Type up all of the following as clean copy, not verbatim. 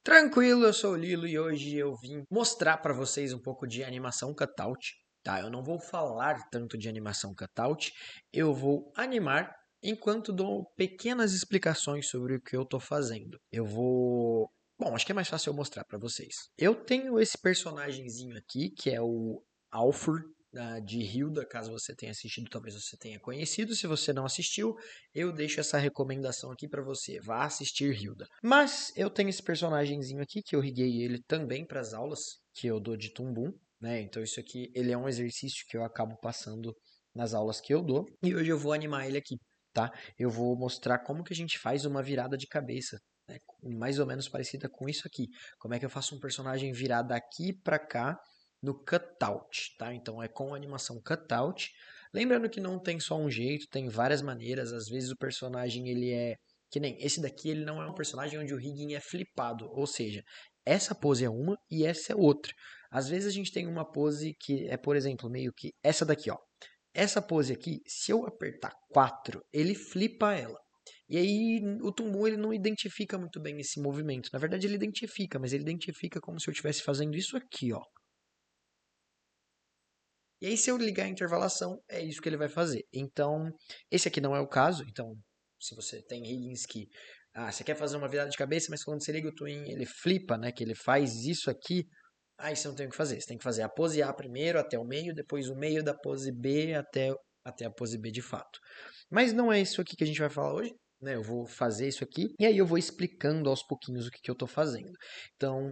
Tranquilo, eu sou o Lilo e hoje eu vim mostrar pra vocês um pouco de animação cutout, tá? Eu não vou falar tanto de animação cutout, eu vou animar enquanto dou pequenas explicações sobre o que eu tô fazendo. Bom, acho que é mais fácil eu mostrar pra vocês. Eu tenho esse personagenzinho aqui, que é o Alfur, de Hilda, caso você tenha assistido, talvez você tenha conhecido. Se você não assistiu, eu deixo essa recomendação aqui pra você. Vá assistir Hilda. Mas eu tenho esse personagenzinho aqui que eu riguei ele também para as aulas que eu dou de Tumbum, né? Então isso aqui, ele é um exercício que eu acabo passando nas aulas que eu dou. E hoje eu vou animar ele aqui, tá? Eu vou mostrar como que a gente faz uma virada de cabeça, né? Mais ou menos parecida com isso aqui. Como é que eu faço um personagem virar daqui para cá no cutout, tá? Então é com animação cutout. Lembrando que não tem só um jeito, tem várias maneiras. Às vezes o personagem ele é que nem esse daqui, ele não é um personagem onde o rigging é flipado, ou seja, essa pose é uma e essa é outra. Às vezes a gente tem uma pose que é, por exemplo, meio que essa daqui, ó. Essa pose aqui, se eu apertar 4, ele flipa ela. E aí o Tumbum ele não identifica muito bem esse movimento. Na verdade ele identifica, mas ele identifica como se eu estivesse fazendo isso aqui, ó. E aí, se eu ligar a intervalação, é isso que ele vai fazer. Então, esse aqui não é o caso. Então, se você tem riggings que você quer fazer uma virada de cabeça, mas quando você liga o twin, ele flipa, né? Que ele faz isso aqui. Aí você não tem o que fazer. Você tem que fazer a pose A primeiro até o meio, depois o meio da pose B até a pose B de fato. Mas não é isso aqui que a gente vai falar hoje. Né, eu vou fazer isso aqui e aí eu vou explicando aos pouquinhos o que, que eu estou fazendo. Então,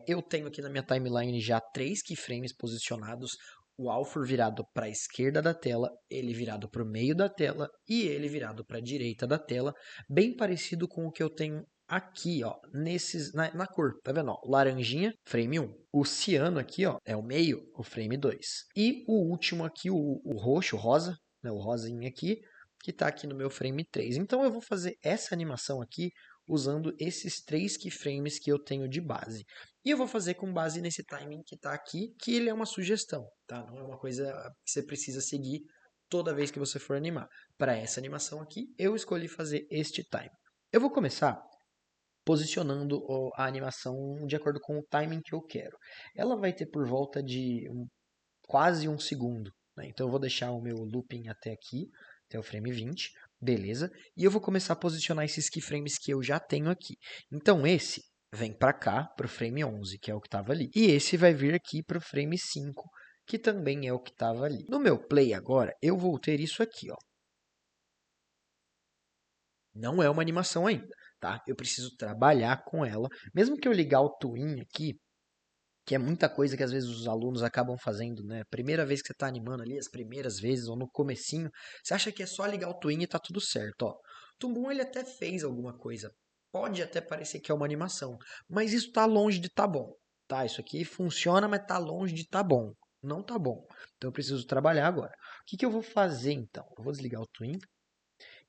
eu tenho aqui na minha timeline já 3 keyframes posicionados, o Alfor virado para a esquerda da tela, ele virado para o meio da tela e ele virado para a direita da tela, bem parecido com o que eu tenho aqui, ó, na cor, tá vendo? Ó, laranjinha, frame 1. O ciano aqui, ó, é o meio, o frame 2. E o último aqui, o roxo, o rosa, né, o rosinha aqui, que está aqui no meu frame 3. Então eu vou fazer essa animação aqui usando esses 3 keyframes que eu tenho de base. E eu vou fazer com base nesse timing que está aqui, que ele é uma sugestão, tá? Não é uma coisa que você precisa seguir toda vez que você for animar. Para essa animação aqui, eu escolhi fazer este time. Eu vou começar posicionando a animação de acordo com o timing que eu quero. Ela vai ter por volta de quase um segundo, né? Então eu vou deixar o meu looping até aqui, até o frame 20, beleza? E eu vou começar a posicionar esses keyframes que eu já tenho aqui. Então esse vem para cá, para o frame 11, que é o que estava ali. E esse vai vir aqui para o frame 5, que também é o que estava ali. No meu play agora, eu vou ter isso aqui, ó. Não é uma animação ainda, tá? Eu preciso trabalhar com ela. Mesmo que eu ligar o twin aqui, que é muita coisa que às vezes os alunos acabam fazendo, né? Primeira vez que você está animando ali, as primeiras vezes, ou no comecinho, você acha que é só ligar o Twin e tá tudo certo, ó. O Tumbum, ele até fez alguma coisa. Pode até parecer que é uma animação, mas isso tá longe de tá bom, tá? Isso aqui funciona, mas tá longe de tá bom. Não tá bom. Então eu preciso trabalhar agora. O que que eu vou fazer então? Eu vou desligar o Twin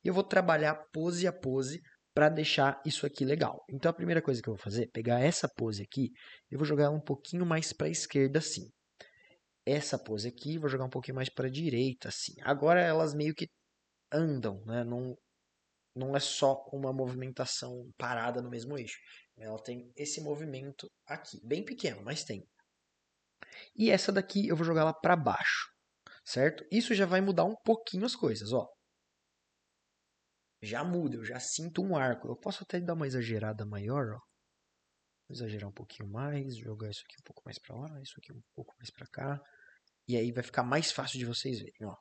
e eu vou trabalhar pose a pose para deixar isso aqui legal. Então a primeira coisa que eu vou fazer é pegar essa pose aqui e vou jogar ela um pouquinho mais para a esquerda assim. Essa pose aqui vou jogar um pouquinho mais para a direita assim. Agora elas meio que andam, né? Não é só uma movimentação parada no mesmo eixo. Ela tem esse movimento aqui, bem pequeno, mas tem. E essa daqui eu vou jogar ela para baixo, certo? Isso já vai mudar um pouquinho as coisas, ó. Já muda, eu já sinto um arco. Eu posso até dar uma exagerada maior, ó. Vou exagerar um pouquinho mais, jogar isso aqui um pouco mais para lá, isso aqui um pouco mais para cá. E aí vai ficar mais fácil de vocês verem, ó.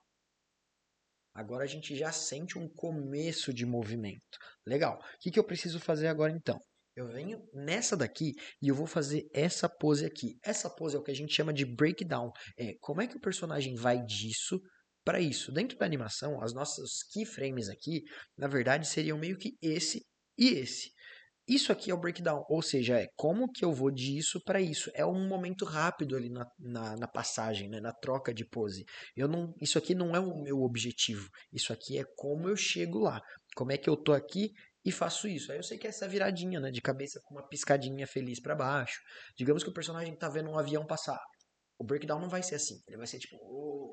Agora a gente já sente um começo de movimento. Legal. O que que eu preciso fazer agora então? Eu venho nessa daqui e eu vou fazer essa pose aqui. Essa pose é o que a gente chama de breakdown. É como é que o personagem vai disso para isso. Dentro da animação, as nossas keyframes aqui, na verdade, seriam meio que esse e esse. Isso aqui é o breakdown, ou seja, é como que eu vou disso para isso. É um momento rápido ali na passagem, né, na troca de pose. Isso aqui não é o meu objetivo. Isso aqui é como eu chego lá. Como é que eu tô aqui e faço isso. Aí eu sei que é essa viradinha, né, de cabeça com uma piscadinha feliz para baixo. Digamos que o personagem tá vendo um avião passar. O breakdown não vai ser assim, ele vai ser tipo,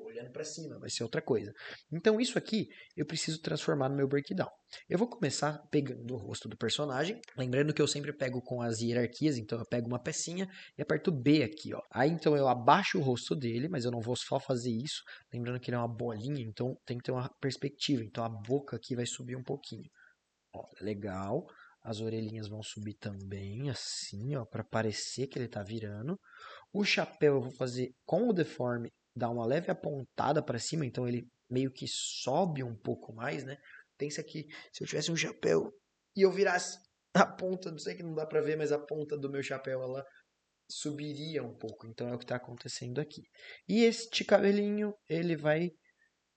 olhando pra cima, vai ser outra coisa. Então isso aqui eu preciso transformar no meu breakdown. Eu vou começar pegando o rosto do personagem, lembrando que eu sempre pego com as hierarquias, então eu pego uma pecinha e aperto B aqui, ó. Aí então eu abaixo o rosto dele, mas eu não vou só fazer isso, lembrando que ele é uma bolinha, então tem que ter uma perspectiva, então a boca aqui vai subir um pouquinho. Ó, legal. As orelhinhas vão subir também, assim, ó, para parecer que ele tá virando. O chapéu eu vou fazer com o deforme, dar uma leve apontada para cima, então ele meio que sobe um pouco mais, né? Pensa que se eu tivesse um chapéu e eu virasse a ponta, não sei que não dá para ver, mas a ponta do meu chapéu ela subiria um pouco. Então é o que está acontecendo aqui. E este cabelinho, ele vai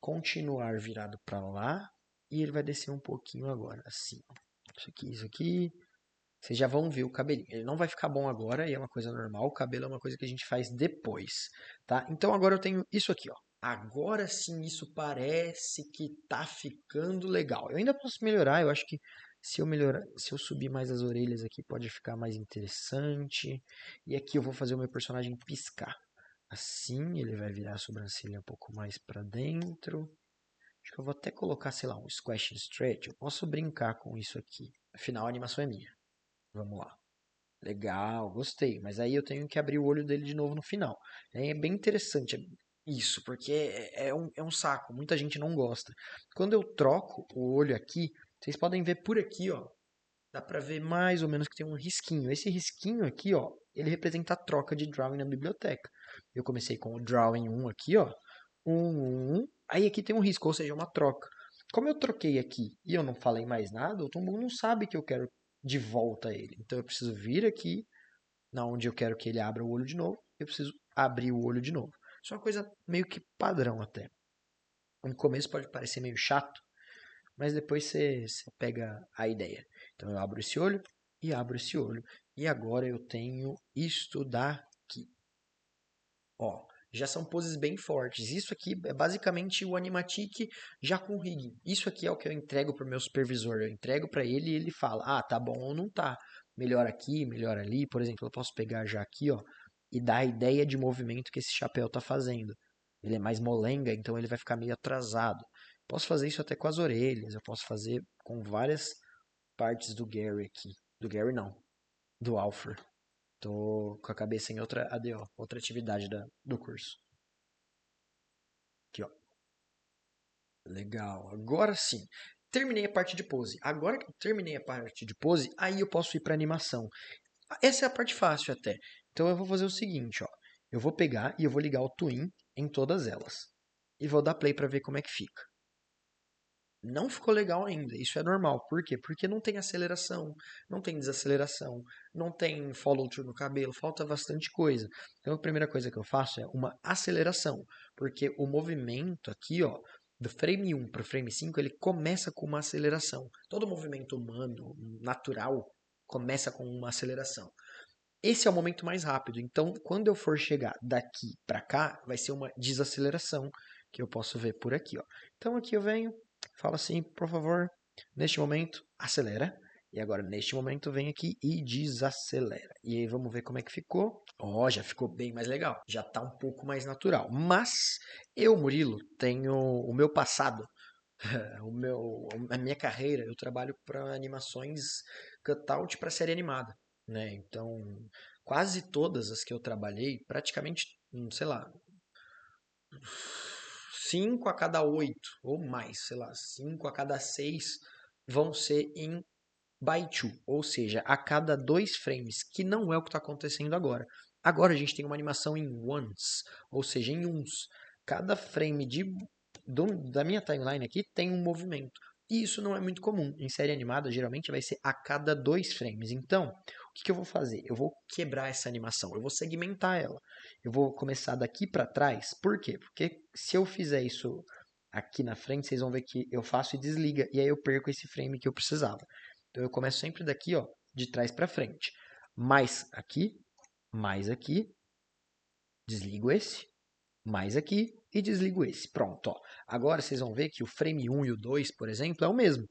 continuar virado para lá e ele vai descer um pouquinho agora, assim. Isso aqui, isso aqui. Vocês já vão ver o cabelinho. Ele não vai ficar bom agora e é uma coisa normal. O cabelo é uma coisa que a gente faz depois, tá? Então agora eu tenho isso aqui, ó. Agora sim isso parece que tá ficando legal. Eu ainda posso melhorar, eu acho que se eu melhorar, se eu subir mais as orelhas aqui pode ficar mais interessante. E aqui eu vou fazer o meu personagem piscar. Assim, ele vai virar a sobrancelha um pouco mais para dentro. Acho que eu vou até colocar, sei lá, um squash and stretch. Eu posso brincar com isso aqui. Afinal, a animação é minha. Vamos lá. Legal, gostei. Mas aí eu tenho que abrir o olho dele de novo no final. É bem interessante isso, porque é um saco. Muita gente não gosta. Quando eu troco o olho aqui, vocês podem ver por aqui, ó. Dá pra ver mais ou menos que tem um risquinho. Esse risquinho aqui, ó, ele representa a troca de drawing na biblioteca. Eu comecei com o drawing 1 aqui, ó. 1. Aí aqui tem um risco, ou seja, uma troca. Como eu troquei aqui e eu não falei mais nada, o Tumblr não sabe que eu quero de volta ele. Então eu preciso vir aqui, na onde eu quero que ele abra o olho de novo, eu preciso abrir o olho de novo. Isso é uma coisa meio que padrão até. No começo pode parecer meio chato, mas depois você pega a ideia. Então eu abro esse olho e abro esse olho. E agora eu tenho isto daqui. Ó, já são poses bem fortes. Isso aqui é basicamente o animatic já com rig. Isso aqui é o que eu entrego para o meu supervisor. Eu entrego para ele e ele fala: "Ah, tá bom ou não tá. Melhor aqui, melhor ali". Por exemplo, eu posso pegar já aqui, ó, e dar a ideia de movimento que esse chapéu tá fazendo. Ele é mais molenga, então ele vai ficar meio atrasado. Posso fazer isso até com as orelhas, eu posso fazer com várias partes do Gary aqui. Do Gary não, do Alfred. Tô com a cabeça em outra ADO, outra atividade do curso. Aqui, ó. Legal. Agora sim. Terminei a parte de pose. Agora que eu terminei a parte de pose, aí eu posso ir para animação. Essa é a parte fácil até. Então eu vou fazer o seguinte, ó. Eu vou pegar e eu vou ligar o Twin em todas elas. E vou dar play para ver como é que fica. Não ficou legal ainda, isso é normal. Por quê? Porque não tem aceleração, não tem desaceleração, não tem follow-through no cabelo, falta bastante coisa. Então a primeira coisa que eu faço é uma aceleração, porque o movimento aqui, ó, do frame 1 para o frame 5, ele começa com uma aceleração. Todo movimento humano, natural, começa com uma aceleração. Esse é o momento mais rápido, então quando eu for chegar daqui para cá, vai ser uma desaceleração, que eu posso ver por aqui, ó. Então aqui eu venho, falo assim, por favor, neste momento, acelera. E agora, neste momento, vem aqui e desacelera. E aí, vamos ver como é que ficou. Ó, já ficou bem mais legal. Já tá um pouco mais natural. Mas, eu, Murilo, tenho o meu passado. A minha carreira, eu trabalho para animações cutout para série animada, né? Então, quase todas as que eu trabalhei, praticamente, sei lá, 5 a cada 8 ou mais, sei lá, 5 a cada 6 vão ser em by 2, ou seja, a cada 2 frames, que não é o que está acontecendo agora. Agora a gente tem uma animação em ones, ou seja, em uns. Cada frame da minha timeline aqui tem um movimento. E isso não é muito comum. Em série animada, geralmente vai ser a cada 2 frames. Então, o que eu vou fazer? Eu vou quebrar essa animação, eu vou segmentar ela. Eu vou começar daqui para trás. Por quê? Porque se eu fizer isso aqui na frente, vocês vão ver que eu faço e desliga, e aí eu perco esse frame que eu precisava. Então eu começo sempre daqui, ó, de trás para frente. Mais aqui, desligo esse, mais aqui e desligo esse. Pronto, ó. Agora vocês vão ver que o frame 1 e o 2, por exemplo, é o mesmo.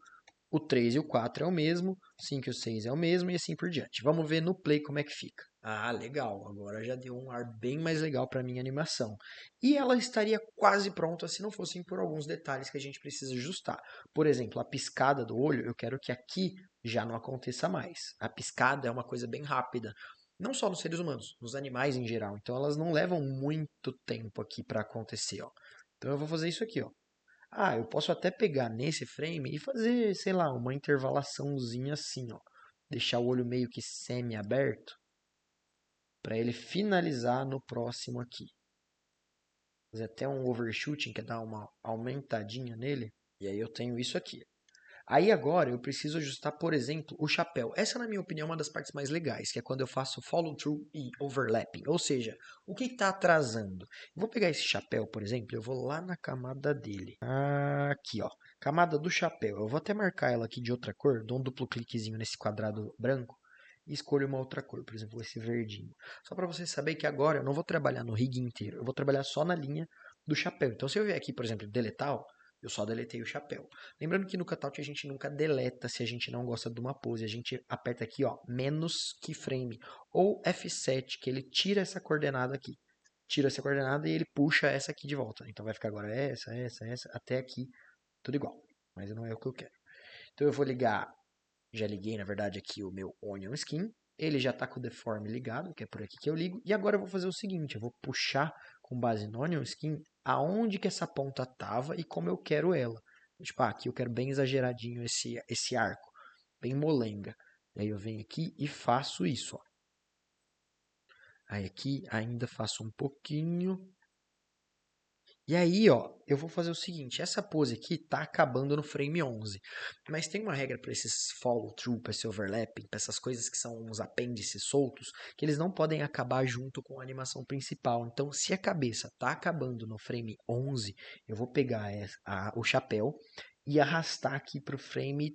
O 3 e o 4 é o mesmo, o 5 e o 6 é o mesmo e assim por diante. Vamos ver no play como é que fica. Ah, legal. Agora já deu um ar bem mais legal para minha animação. E ela estaria quase pronta se não fossem por alguns detalhes que a gente precisa ajustar. Por exemplo, a piscada do olho, eu quero que aqui já não aconteça mais. A piscada é uma coisa bem rápida. Não só nos seres humanos, nos animais em geral. Então elas não levam muito tempo aqui para acontecer, ó. Então eu vou fazer isso aqui, ó. Ah, eu posso até pegar nesse frame e fazer, sei lá, uma intervalaçãozinha assim, ó. Deixar o olho meio que semi-aberto para ele finalizar no próximo aqui. Fazer até um overshooting, que é dar uma aumentadinha nele. E aí eu tenho isso aqui. Aí agora eu preciso ajustar, por exemplo, o chapéu. Essa, na minha opinião, é uma das partes mais legais, que é quando eu faço follow through e overlapping. Ou seja, o que está atrasando? Eu vou pegar esse chapéu, por exemplo, eu vou lá na camada dele. Aqui, ó. Camada do chapéu. Eu vou até marcar ela aqui de outra cor, dou um duplo cliquezinho nesse quadrado branco e escolho uma outra cor, por exemplo, esse verdinho. Só para você saber que agora eu não vou trabalhar no rig inteiro, eu vou trabalhar só na linha do chapéu. Então, se eu vier aqui, por exemplo, deletar, ó, eu só deletei o chapéu. Lembrando que no cutout a gente nunca deleta se a gente não gosta de uma pose. A gente aperta aqui, ó, menos keyframe. Ou F7, que ele tira essa coordenada aqui. Tira essa coordenada e ele puxa essa aqui de volta. Então vai ficar agora essa, até aqui, tudo igual. Mas não é o que eu quero. Então eu vou ligar, já liguei na verdade aqui o meu Onion Skin. Ele já está com o Deform ligado, que é por aqui que eu ligo. E agora eu vou fazer o seguinte, eu vou puxar com base no Onion Skin aonde que essa ponta tava e como eu quero ela. Tipo, aqui eu quero bem exageradinho esse arco, bem molenga. Aí eu venho aqui e faço isso, ó. Aí aqui ainda faço um pouquinho. E aí, ó, eu vou fazer o seguinte, essa pose aqui tá acabando no frame 11, mas tem uma regra para esses follow through, para esse overlapping, para essas coisas que são uns apêndices soltos, que eles não podem acabar junto com a animação principal. Então, se a cabeça tá acabando no frame 11, eu vou pegar o chapéu e arrastar aqui pro frame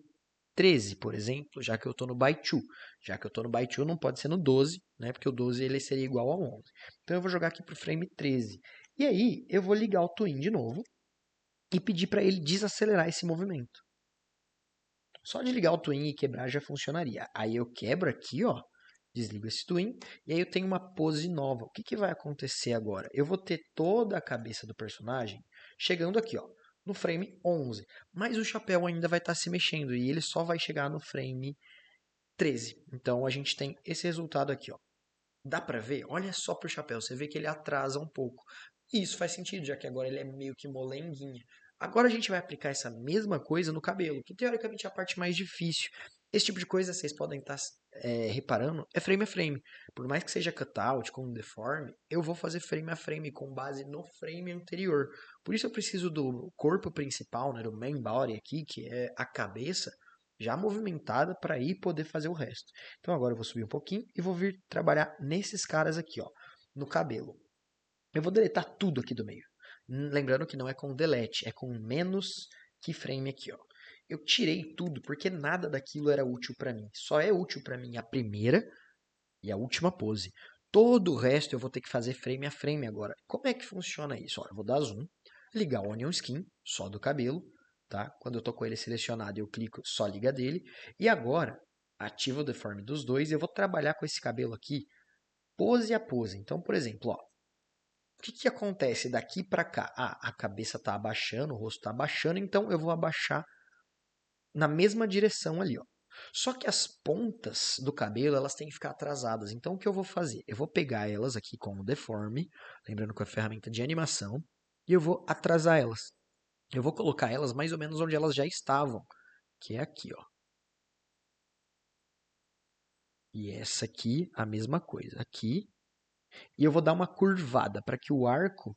13, por exemplo, já que eu tô no by 2. Já que eu tô no by 2, não pode ser no 12, né? Porque o 12 ele seria igual ao 11. Então eu vou jogar aqui pro frame 13. E aí, eu vou ligar o Twin de novo e pedir para ele desacelerar esse movimento. Só de ligar o Twin e quebrar já funcionaria. Aí eu quebro aqui, ó, desligo esse Twin, e aí eu tenho uma pose nova. O que, que vai acontecer agora? Eu vou ter toda a cabeça do personagem chegando aqui, ó, no frame 11. Mas o chapéu ainda vai estar se mexendo e ele só vai chegar no frame 13. Então a gente tem esse resultado aqui, ó. Dá pra ver? Olha só pro chapéu, você vê que ele atrasa um pouco. E isso faz sentido, já que agora ele é meio que molenguinha. Agora a gente vai aplicar essa mesma coisa no cabelo, que teoricamente é a parte mais difícil. Esse tipo de coisa vocês podem estar reparando, é frame a frame. Por mais que seja cutout com deforme, eu vou fazer frame a frame com base no frame anterior. Por isso eu preciso do corpo principal, né, do main body aqui, que é a cabeça, já movimentada para aí poder fazer o resto. Então agora eu vou subir um pouquinho e vou vir trabalhar nesses caras aqui, ó, no cabelo. Eu vou deletar tudo aqui do meio. Lembrando que não é com delete, é com menos keyframe aqui, ó. Eu tirei tudo porque nada daquilo era útil para mim. Só é útil para mim a primeira e a última pose. Todo o resto eu vou ter que fazer frame a frame agora. Como é que funciona isso? Ó, eu vou dar zoom, ligar o Onion Skin, só do cabelo, tá? Quando eu tô com ele selecionado, eu clico, só liga dele. E agora, ativo o deforme dos dois e eu vou trabalhar com esse cabelo aqui, pose a pose. Então, por exemplo, ó, o que, que acontece daqui para cá? Ah, a cabeça está abaixando, o rosto está abaixando, então eu vou abaixar na mesma direção ali, ó. Só que as pontas do cabelo, elas têm que ficar atrasadas. Então, o que eu vou fazer? Eu vou pegar elas aqui com o Deform, lembrando que é a ferramenta de animação, e eu vou atrasar elas. Eu vou colocar elas mais ou menos onde elas já estavam, que é aqui, ó. E essa aqui, a mesma coisa, aqui. E eu vou dar uma curvada para que o arco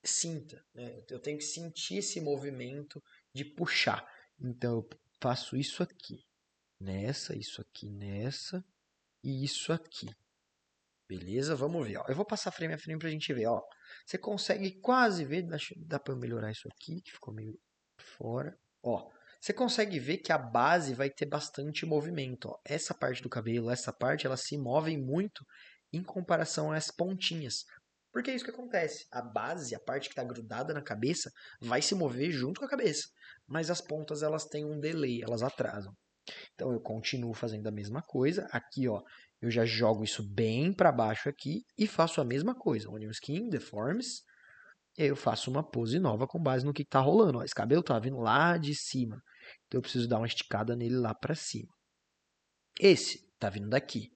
sinta, né? Eu tenho que sentir esse movimento de puxar. Então eu faço isso aqui, nessa, isso aqui nessa e isso aqui. Beleza? Vamos ver, ó. Eu vou passar frame a frame pra gente ver, ó. Você consegue quase ver, dá pra eu melhorar isso aqui, que ficou meio fora. Ó, você consegue ver que a base vai ter bastante movimento, ó. Essa parte do cabelo, essa parte, elas se movem muito em comparação às pontinhas. Porque é isso que acontece. A base, a parte que está grudada na cabeça, vai se mover junto com a cabeça. Mas as pontas, elas têm um delay, elas atrasam. Então eu continuo fazendo a mesma coisa. Aqui, ó, eu já jogo isso bem para baixo aqui e faço a mesma coisa. Onion Skin, Deforms. E aí eu faço uma pose nova com base no que tá rolando. Ó, esse cabelo tá vindo lá de cima. Então eu preciso dar uma esticada nele lá para cima. Esse tá vindo daqui.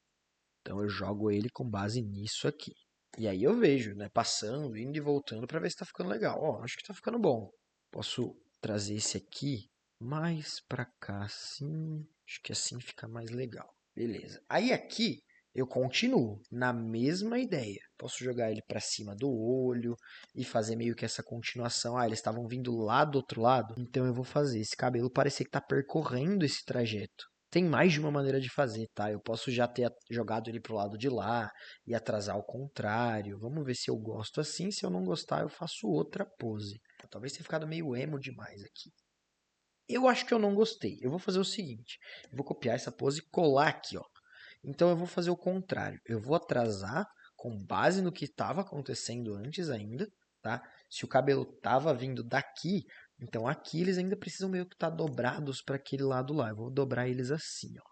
Então eu jogo ele com base nisso aqui. E aí eu vejo, né, passando, indo e voltando para ver se tá ficando legal. Ó, acho que tá ficando bom. Posso trazer esse aqui mais pra cá, assim. Acho que assim fica mais legal. Beleza. Aí aqui eu continuo na mesma ideia. Posso jogar ele pra cima do olho e fazer meio que essa continuação. Ah, eles estavam vindo lá do outro lado, então eu vou fazer esse cabelo parecer que tá percorrendo esse trajeto. Tem mais de uma maneira de fazer, tá? Eu posso já ter jogado ele pro lado de lá e atrasar ao contrário. Vamos ver se eu gosto assim. Se eu não gostar, eu faço outra pose. Talvez tenha ficado meio emo demais aqui. Eu acho que eu não gostei. Eu vou fazer o seguinte. Eu vou copiar essa pose e colar aqui, ó. Então eu vou fazer o contrário. Eu vou atrasar com base no que estava acontecendo antes ainda, tá? Se o cabelo estava vindo daqui, então aqui eles ainda precisam meio que estar dobrados para aquele lado lá. Eu vou dobrar eles assim, ó.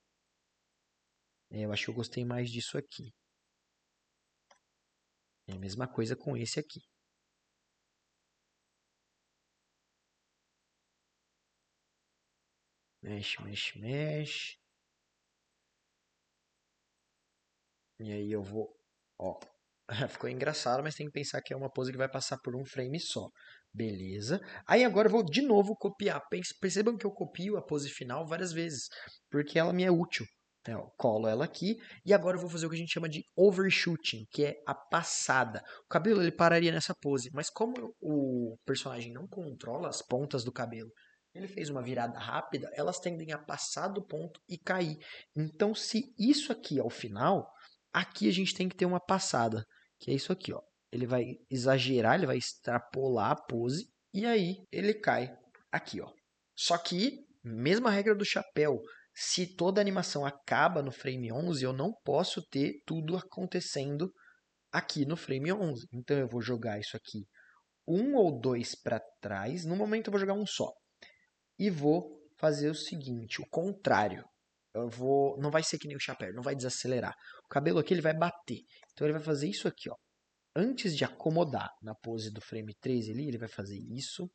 Eu acho que eu gostei mais disso aqui. É a mesma coisa com esse aqui. Mexe, mexe, mexe. E aí eu vou, ó, ficou engraçado, mas tem que pensar que é uma pose que vai passar por um frame só. Beleza. Aí agora eu vou de novo copiar. Percebam que eu copio a pose final várias vezes, porque ela me é útil. Então, eu colo ela aqui e agora eu vou fazer o que a gente chama de overshooting, que é a passada. O cabelo ele pararia nessa pose, mas como o personagem não controla as pontas do cabelo, ele fez uma virada rápida, elas tendem a passar do ponto e cair. Então, se isso aqui é o final, aqui a gente tem que ter uma passada, que é isso aqui, ó. Ele vai exagerar, ele vai extrapolar a pose e aí ele cai aqui, ó. Só que, mesma regra do chapéu, se toda a animação acaba no frame 11, eu não posso ter tudo acontecendo aqui no frame 11. Então eu vou jogar isso aqui um ou dois para trás. No momento eu vou jogar um só. E vou fazer o seguinte, o contrário. Eu vou, não vai ser que nem o chapéu, não vai desacelerar. O cabelo aqui ele vai bater. Então ele vai fazer isso aqui, ó. Antes de acomodar na pose do frame 13 ali, ele vai fazer isso,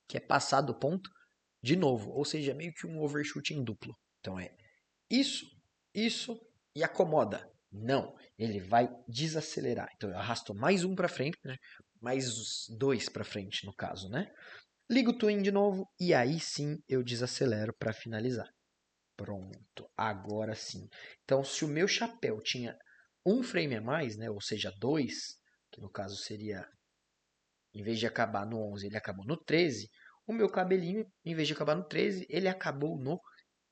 que é passar do ponto de novo, ou seja, meio que um overshooting duplo. Então é isso, isso e acomoda. Não, ele vai desacelerar. Então eu arrasto mais um para frente, né? Mais dois para frente no caso, né? Ligo o twin de novo e aí sim eu desacelero para finalizar. Pronto, agora sim. Então, se o meu chapéu tinha um frame a mais, né, ou seja, dois, que no caso seria, em vez de acabar no 11, ele acabou no 13, o meu cabelinho, em vez de acabar no 13, ele acabou no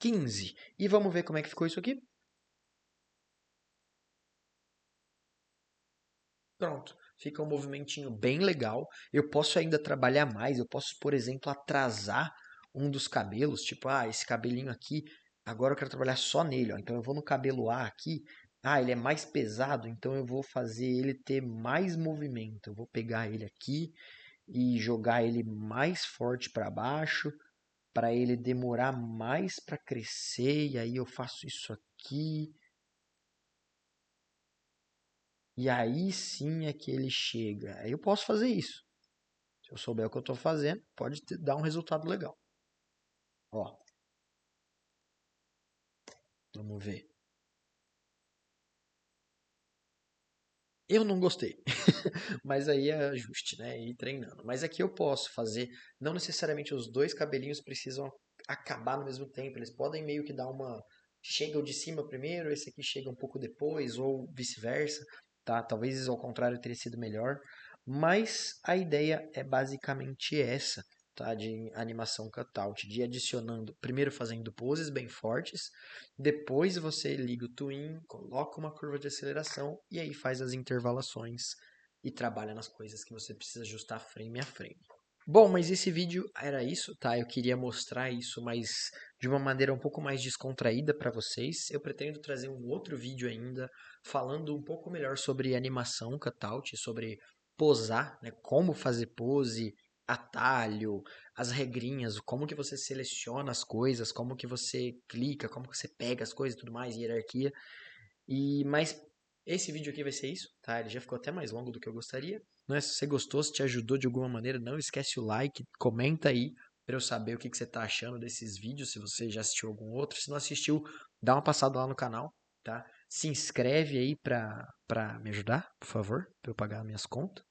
15. E vamos ver como é que ficou isso aqui? Pronto, fica um movimentinho bem legal. Eu posso ainda trabalhar mais, eu posso, por exemplo, atrasar um dos cabelos, tipo, ah, esse cabelinho aqui, agora eu quero trabalhar só nele, ó. Então eu vou no cabelo A aqui, ah, ele é mais pesado, então eu vou fazer ele ter mais movimento. Eu vou pegar ele aqui e jogar ele mais forte para baixo, para ele demorar mais para crescer, e aí eu faço isso aqui. E aí sim é que ele chega. Aí eu posso fazer isso. Se eu souber o que eu estou fazendo, pode dar um resultado legal. Ó, vamos ver. Eu não gostei. Mas aí é ajuste, né? Ir treinando. Mas aqui eu posso fazer. Não necessariamente os dois cabelinhos precisam acabar no mesmo tempo. Eles podem meio que dar uma. Chega o de cima primeiro, esse aqui chega um pouco depois, ou vice-versa. Tá? Talvez ao contrário teria sido melhor. Mas a ideia é basicamente essa, tá? De animação cutout, de ir adicionando, primeiro fazendo poses bem fortes, depois você liga o twin, coloca uma curva de aceleração e aí faz as intervalações e trabalha nas coisas que você precisa ajustar frame a frame. Bom, mas esse vídeo era isso, tá? Eu queria mostrar isso, mas de uma maneira um pouco mais descontraída para vocês. Eu pretendo trazer um outro vídeo ainda falando um pouco melhor sobre animação cutout, sobre posar, né? Como fazer pose, atalho, as regrinhas, como que você seleciona as coisas, como que você clica, como que você pega as coisas e tudo mais, hierarquia. Mas esse vídeo aqui vai ser isso, tá? Ele já ficou até mais longo do que eu gostaria. Não é? Se você gostou, se te ajudou de alguma maneira, não esquece o like, comenta aí pra eu saber o que você tá achando desses vídeos, se você já assistiu algum outro. Se não assistiu, dá uma passada lá no canal, tá? Se inscreve aí pra me ajudar, por favor, pra eu pagar minhas contas.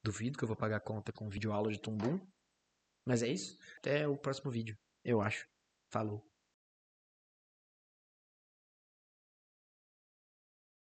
Duvido que eu vou pagar a conta com vídeo aula de Tumbum. Mas é isso. Até o próximo vídeo, eu acho. Falou.